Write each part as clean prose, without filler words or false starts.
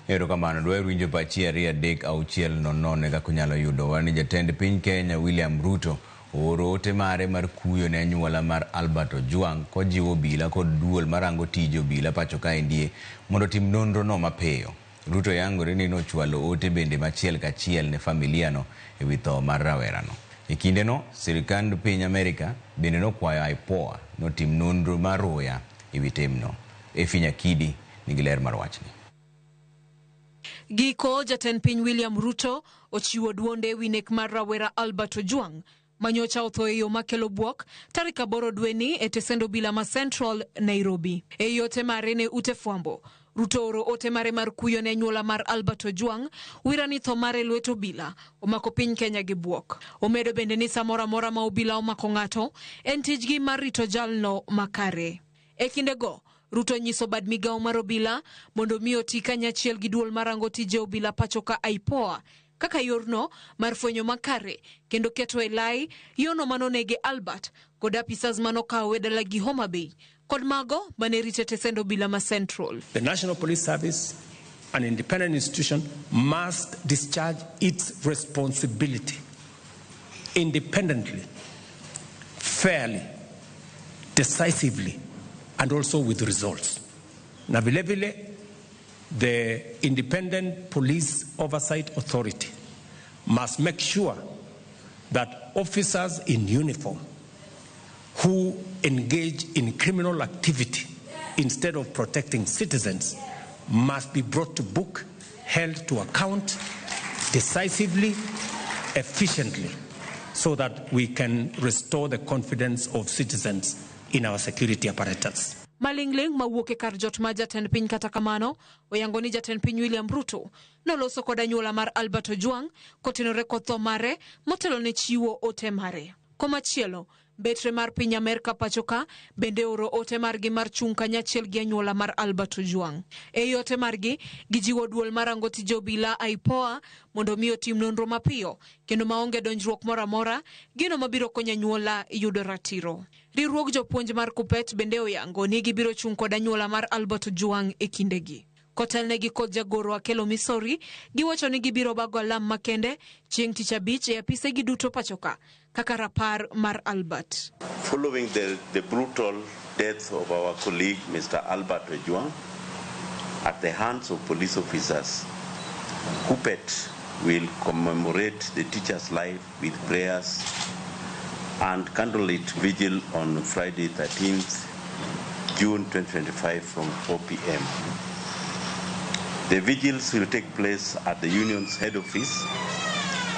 Erokamano dwaro winjo pachi ariyo adek auchiel nono kaka kunyalo yudo wani Jatend piny Kenya William Ruto oro ote mare mar kuyo ne anyuola mar Albert Ojwang kojiwo obila kod duol marango tije obila pacho kaendie mondo tim nonro no mapiyo. Ruto yangore ni nochwalo ote bende machiel kachiel ne familia no ewi tho mar rawerano. E kinde no sirikand piny Amerika bende nokwayo IPOA notim nonro mar roya ewi timno. Efinya Kidi nigi ler mar wachni. Giko Jatend piny William Ruto ochiwo duonde ewi nek mar rawera Albert Ojwang manyocha otho e yo makelo buok tarik 8 dweni e tesend obila ma Central Nairobi. E yote mare ne ute fwambo, Ruto oro ote mare mar kuyo ne anyuola mar Albert Ojwang wira ni tho mare lwet obila omako piny Kenya gi buok. Omedo bende ni samora mora ma obila omako ng'ato en tijgi mar rito jalno makare. E kindego Ruto nyiso bad migawo mar obila mondo mi oti kanyachiel gi duol marango tije obila pacho ka IPOA kaka yorno mar fwenyo makare kendo keto e lai yono manonege Albert kod apisas manokawe dala gi Homa Bay kod mago mane rite tesend obila ma Central. The National Police Service, an independent institution, must discharge its responsibility independently, fairly, decisively, and also with results. Na vile vile, the Independent Police Oversight Authority must make sure that officers in uniform who engage in criminal activity instead of protecting citizens must be brought to book, held to account decisively, efficiently, so that we can restore the confidence of citizens in our security apparatus. Malingling mawuok e kar jot ma Jatend piny kata kamano oyango ni Jatend piny William Ruto noloso kod anyuola mar Albert Ojwang kotenore kod tho mare motelo ne chiwo ote mare. Komachielo, betre mar piny Amerika pachoka bende oro ote margi mar chung kanyachiel gi anyuola mar Albert Ojwang. E ote margi gijiwo duol marango tije obila IPOA mondo mi otim nonro mapiyo kendo maonge donjruok mora mora gino mabiro konyo anyuola yudo ratiro. Riwruog jopuonj mar Kupet bende oyango ni gibiro chung kod anyuola mar Albert Ojwang e kindegi. Kotelnegi kod jagoro Akelo Misori giwacho ni gibiro bago alam makende chieng' tich abich e apisegi duto pachoka kaka rapar mar Albert. Following the brutal death of our colleague Mr. Albert Ojwang at the hands of police officers, Kupet will commemorate the teacher's life with prayers and candlelit vigil on Friday 13th June 2025 from 4 p.m. The vigils will take place at the union's head office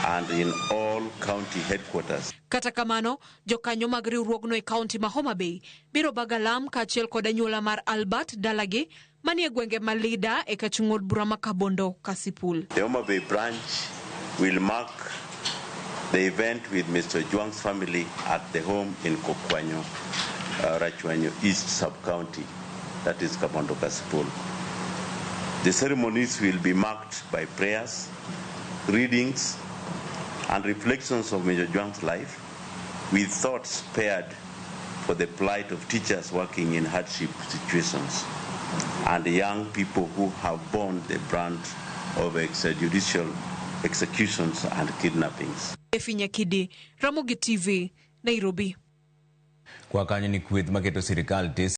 and in all county headquarters. Kata kamano, jokanyo mag riwruogno e kaunti ma Homa Bay biro bagalam kaachiel kod anyuola mar Albert dalagi manie gwenge ma Lida e kachung'od bura ma Kabondo Kasipul. The Homa Bay branch will mark the event with Mr. Ojwang's family at the home in Kokwanyo, Rachwanyo East Sub-County, that is Kabondo Kasipul. The ceremonies will be marked by prayers, readings, and reflections of Mr. Ojwang's life, with thoughts spared for the plight of teachers working in hardship situations and the young people who have borne the brunt of extrajudicial executions and kidnappings. Efinya Kidi, Ramogi TV, Nairobi. Kwa kanyo ni kweth maketo sirikal